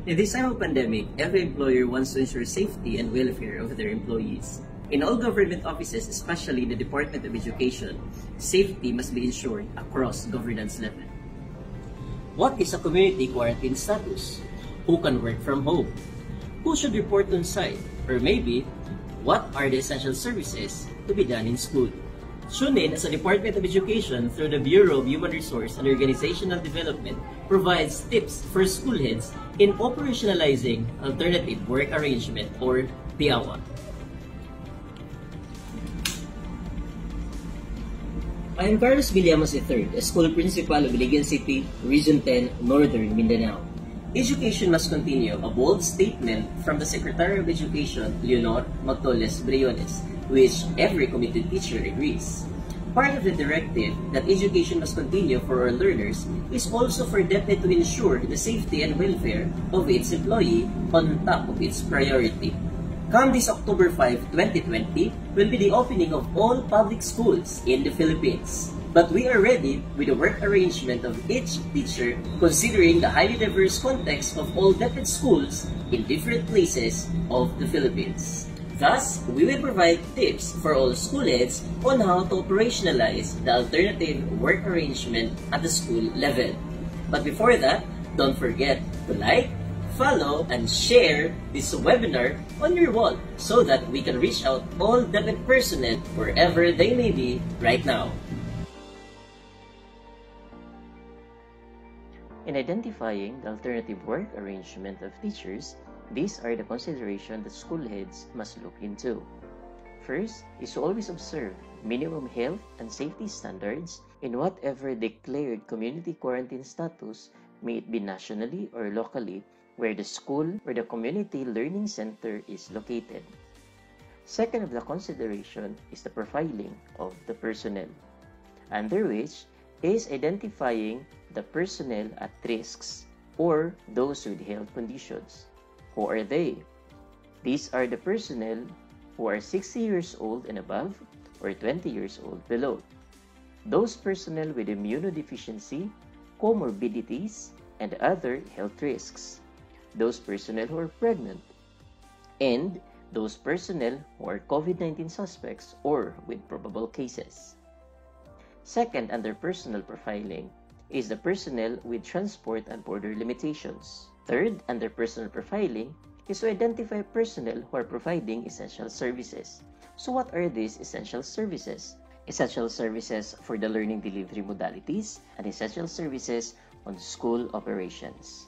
In this time of pandemic, every employer wants to ensure safety and welfare of their employees. In all government offices, especially the Department of Education, safety must be ensured across governance level. What is a community quarantine status? Who can work from home? Who should report on site? Or maybe, what are the essential services to be done in school? Tune in as the Department of Education through the Bureau of Human Resource and Organizational Development provides tips for school heads in operationalizing alternative work arrangement or PIAWA. I am Carlos Villamas III, a school principal of Iligan City, Region 10, Northern Mindanao. Education must continue, a bold statement from the Secretary of Education, Leonor Magtoles Briones, which every committed teacher agrees. Part of the directive that education must continue for our learners is also for DepEd to ensure the safety and welfare of its employee on top of its priority. Come this October 5, 2020, will be the opening of all public schools in the Philippines. But we are ready with the work arrangement of each teacher considering the highly diverse context of all DepEd schools in different places of the Philippines. Thus, we will provide tips for all school heads on how to operationalize the alternative work arrangement at the school level. But before that, don't forget to like, follow, and share this webinar on your wall so that we can reach out all DepEd personnel wherever they may be right now. In identifying the alternative work arrangement of teachers, these are the considerations that school heads must look into. First is to always observe minimum health and safety standards in whatever declared community quarantine status, may it be nationally or locally, where the school or the community learning center is located. Second of the consideration is the profiling of the personnel, under which is identifying the personnel at risks or those with health conditions. Who are they? These are the personnel who are 60 years old and above or 20 years old below. Those personnel with immunodeficiency, comorbidities, and other health risks. Those personnel who are pregnant. And those personnel who are COVID-19 suspects or with probable cases. Second, under personal profiling, is the personnel with transport and border limitations. Third, under personal profiling, is to identify personnel who are providing essential services. So what are these essential services? Essential services for the learning delivery modalities and essential services on school operations.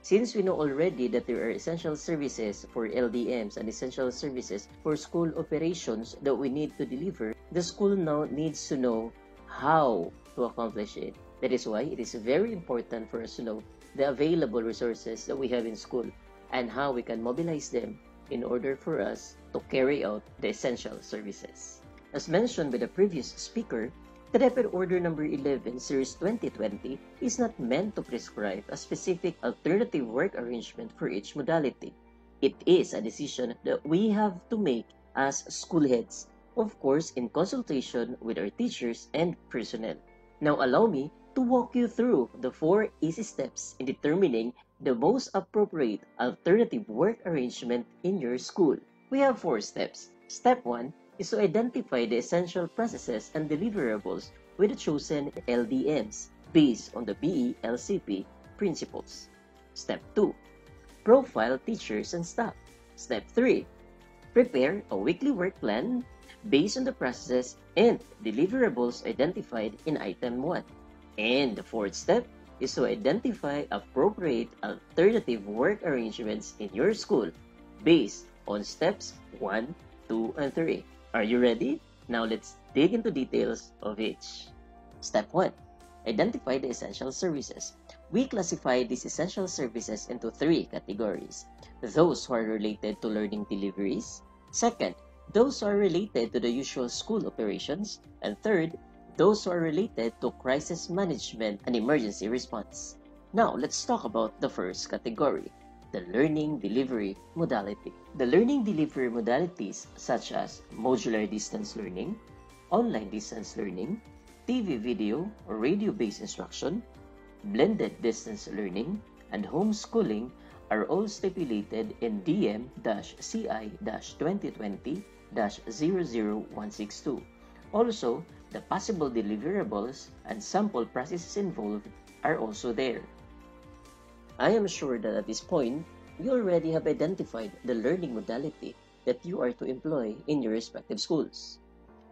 Since we know already that there are essential services for LDMs and essential services for school operations that we need to deliver, the school now needs to know how to accomplish it. That is why it is very important for us to know the available resources that we have in school and how we can mobilize them in order for us to carry out the essential services. As mentioned by the previous speaker, the DepEd Order No. 11 Series 2020 is not meant to prescribe a specific alternative work arrangement for each modality. It is a decision that we have to make as school heads, of course in consultation with our teachers and personnel. Now allow me to walk you through the 4 easy steps in determining the most appropriate alternative work arrangement in your school. We have 4 steps. Step 1 is to identify the essential processes and deliverables with the chosen LDMs based on the BELCP principles. Step 2, profile teachers and staff. Step 3, prepare a weekly work plan based on the processes and deliverables identified in item 1. And the 4th step is to identify appropriate alternative work arrangements in your school based on steps 1, 2, and 3. Are you ready? Now let's dig into details of each. Step 1. Identify the essential services. We classify these essential services into 3 categories. Those who are related to learning deliveries. Second, those who are related to the usual school operations. And third, those who are related to crisis management and emergency response. Now, let's talk about the first category, the learning delivery modality. The learning delivery modalities such as modular distance learning, online distance learning, TV video or radio-based instruction, blended distance learning, and homeschooling are all stipulated in DM-CI-2020-00162. Also, the possible deliverables and sample processes involved are also there. I am sure that at this point, you already have identified the learning modality that you are to employ in your respective schools.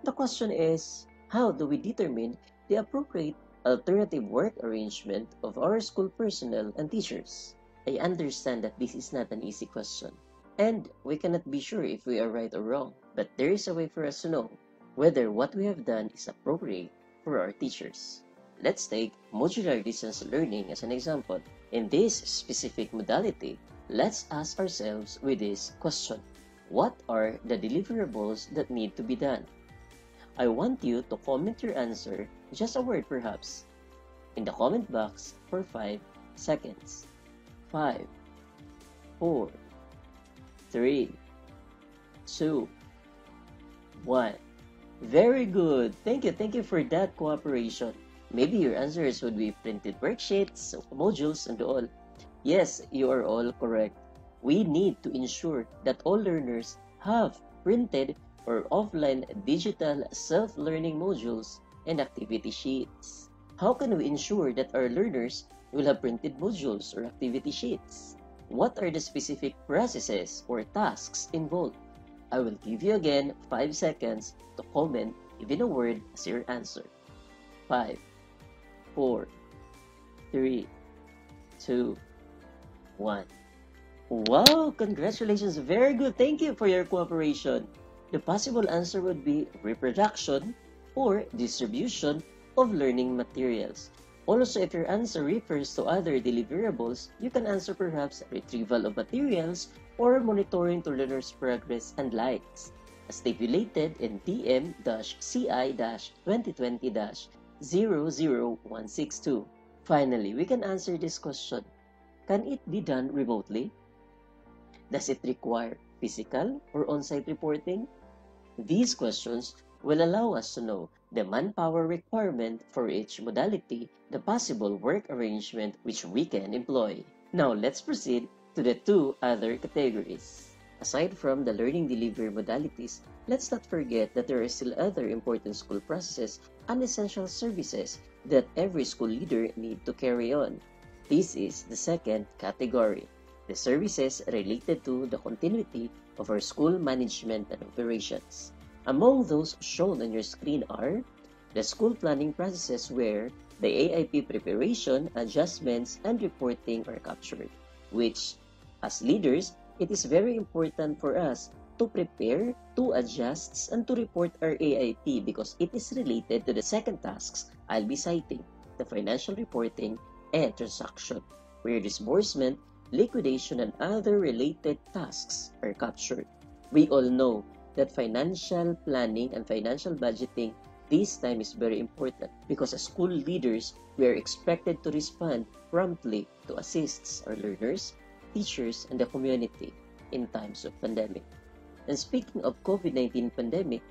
The question is, how do we determine the appropriate alternative work arrangement of our school personnel and teachers? I understand that this is not an easy question, and we cannot be sure if we are right or wrong, but there is a way for us to know whether what we have done is appropriate for our teachers. Let's take modular distance learning as an example. In this specific modality, let's ask ourselves with this question: what are the deliverables that need to be done? I want you to comment your answer, just a word perhaps, in the comment box for 5 seconds. 5, 4, 3, 2, 1. Very good. Thank you for that cooperation. Maybe your answers would be printed worksheets, modules, and all. Yes, you are all correct. We need to ensure that all learners have printed or offline digital self-learning modules and activity sheets. How can we ensure that our learners will have printed modules or activity sheets? What are the specific processes or tasks involved? I will give you again 5 seconds to comment even a word as your answer. 5, 4, 3, 2, 1. Wow, congratulations. Very good. Thank you for your cooperation. The possible answer would be reproduction or distribution of learning materials. Also, if your answer refers to other deliverables, you can answer perhaps retrieval of materials or monitoring to learners' progress and likes, as stipulated in DM-CI-2020-00162. Finally, we can answer this question: can it be done remotely? Does it require physical or on-site reporting? These questions will allow us to know the manpower requirement for each modality, the possible work arrangement which we can employ. Now let's proceed to the 2 other categories. Aside from the learning delivery modalities, let's not forget that there are still other important school processes and essential services that every school leader needs to carry on. This is the second category: the services related to the continuity of our school management and operations. Among those shown on your screen are the school planning processes, where the AIP preparation, adjustments, and reporting are captured, which, as leaders, it is very important for us to prepare, to adjust, and to report our AIP because it is related to the second tasks I'll be citing, the financial reporting and transaction, where disbursement, liquidation, and other related tasks are captured. We all know that financial planning and financial budgeting this time is very important because as school leaders, we are expected to respond promptly to assist our learners, teachers, and the community in times of pandemic. And speaking of COVID-19 pandemic,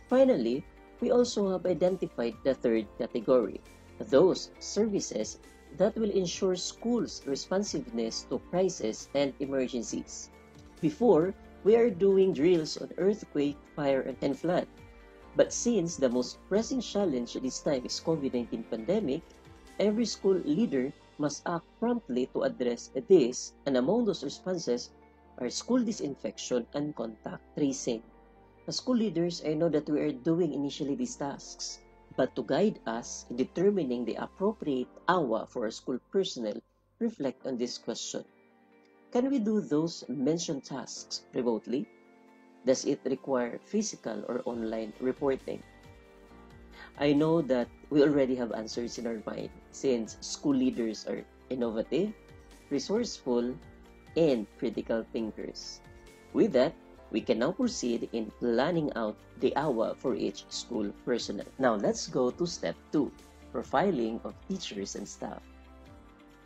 finally, we also have identified the third category, those services that will ensure schools' responsiveness to crises and emergencies. Before, we are doing drills on earthquake, fire, and flood. But since the most pressing challenge this time is COVID-19 pandemic, every school leader must act promptly to address this, and among those responses are school disinfection and contact tracing. As school leaders, I know that we are doing initially these tasks, but to guide us in determining the appropriate AWA for our school personnel, reflect on this question. Can we do those mentioned tasks remotely? Does it require physical or online reporting? I know that we already have answers in our mind since school leaders are innovative, resourceful, and critical thinkers. With that, we can now proceed in planning out the AWA for each school personnel. Now let's go to step 2, profiling of teachers and staff.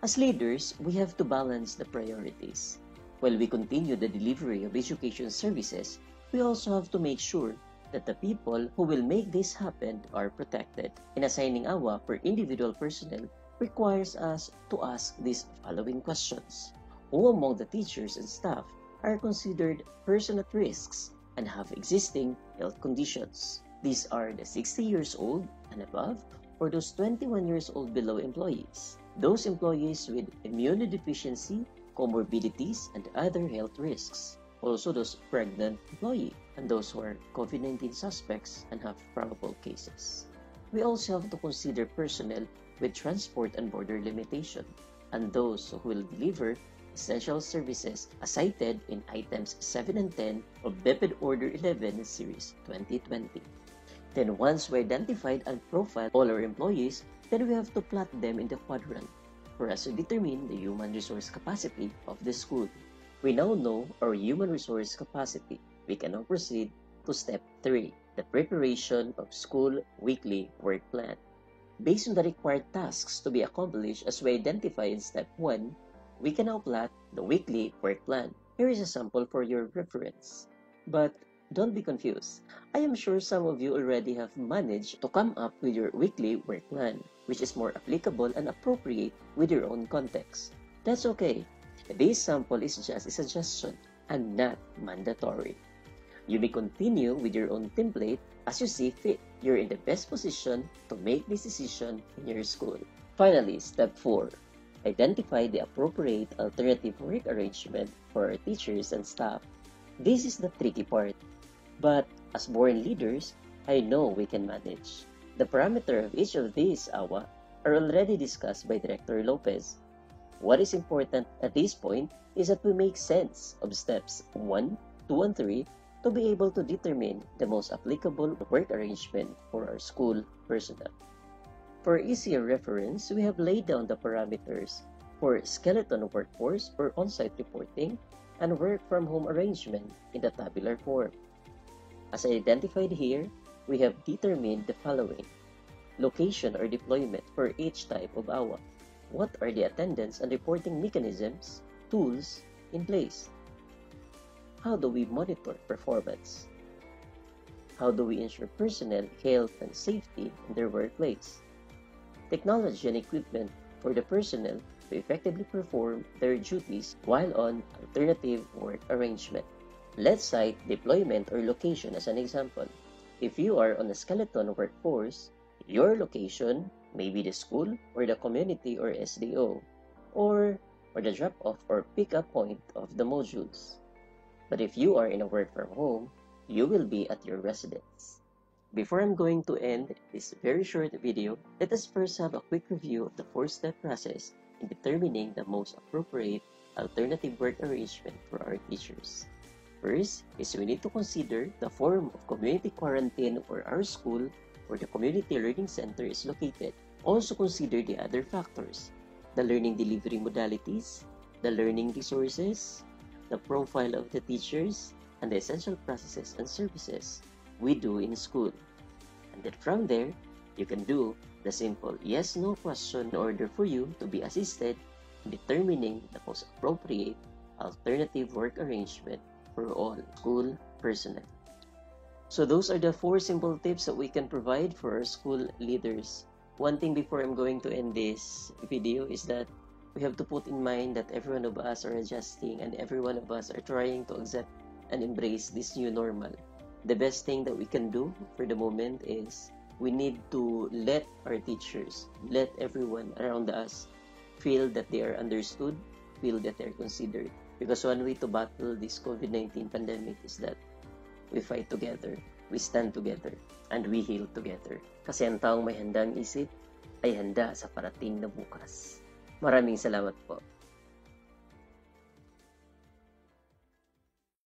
As leaders, we have to balance the priorities. While we continue the delivery of education services, we also have to make sure that the people who will make this happen are protected. In assigning AWA per individual personnel, requires us to ask these following questions. Who among the teachers and staff are considered person at risks and have existing health conditions? These are the 60 years old and above, or those 21 years old below employees. Those employees with immunodeficiency, comorbidities, and other health risks. Also those pregnant employees and those who are COVID-19 suspects and have probable cases. We also have to consider personnel with transport and border limitation, and those who will deliver essential services as cited in items 7 and 10 of BEPID Order 11 Series 2020. Then once we identified and profiled all our employees, then we have to plot them in the quadrant for us to determine the human resource capacity of the school. We now know our human resource capacity. We can now proceed to step 3, the preparation of school weekly work plan. Based on the required tasks to be accomplished as we identify in step 1, we can now plot the weekly work plan. Here is a sample for your reference. But don't be confused. I am sure some of you already have managed to come up with your weekly work plan, which is more applicable and appropriate with your own context. That's okay. This sample is just a suggestion and not mandatory. You may continue with your own template as you see fit. You're in the best position to make this decision in your school. Finally, step 4. Identify the appropriate alternative work arrangement for our teachers and staff. This is the tricky part, but as born leaders, I know we can manage. The parameter of each of these AWA are already discussed by Director Lopez. What is important at this point is that we make sense of steps 1, 2, and 3 to be able to determine the most applicable work arrangement for our school personnel. For easier reference, we have laid down the parameters for skeleton workforce or on-site reporting and work-from-home arrangement in the tabular form. As identified here, we have determined the following: location or deployment for each type of AWA. What are the attendance and reporting mechanisms, tools in place? How do we monitor performance? How do we ensure personnel health and safety in their workplace? Technology and equipment for the personnel to effectively perform their duties while on alternative work arrangement. Let's cite deployment or location as an example. If you are on a skeleton workforce, your location may be the school or the community or SDO, or the drop-off or pick-up point of the modules. But if you are in a work from home, you will be at your residence. Before I'm going to end this very short video, let us first have a quick review of the 4-step process in determining the most appropriate alternative work arrangement for our teachers. First is we need to consider the form of community quarantine where our school or the community learning center is located. Also consider the other factors: the learning delivery modalities, the learning resources, the profile of the teachers, and the essential processes and services we do in school. And then from there, you can do the simple yes-no question in order for you to be assisted in determining the most appropriate alternative work arrangement for all school personnel. So those are the 4 simple tips that we can provide for our school leaders. One thing before I'm going to end this video is that we have to put in mind that every one of us are adjusting and every one of us are trying to accept and embrace this new normal. The best thing that we can do for the moment is we need to let our teachers, let everyone around us feel that they are understood, feel that they are considered. Because one way to battle this COVID-19 pandemic is that we fight together, we stand together, and we heal together. Kasi ang taong may handang isip ay handa sa parating na bukas. Maraming salamat po.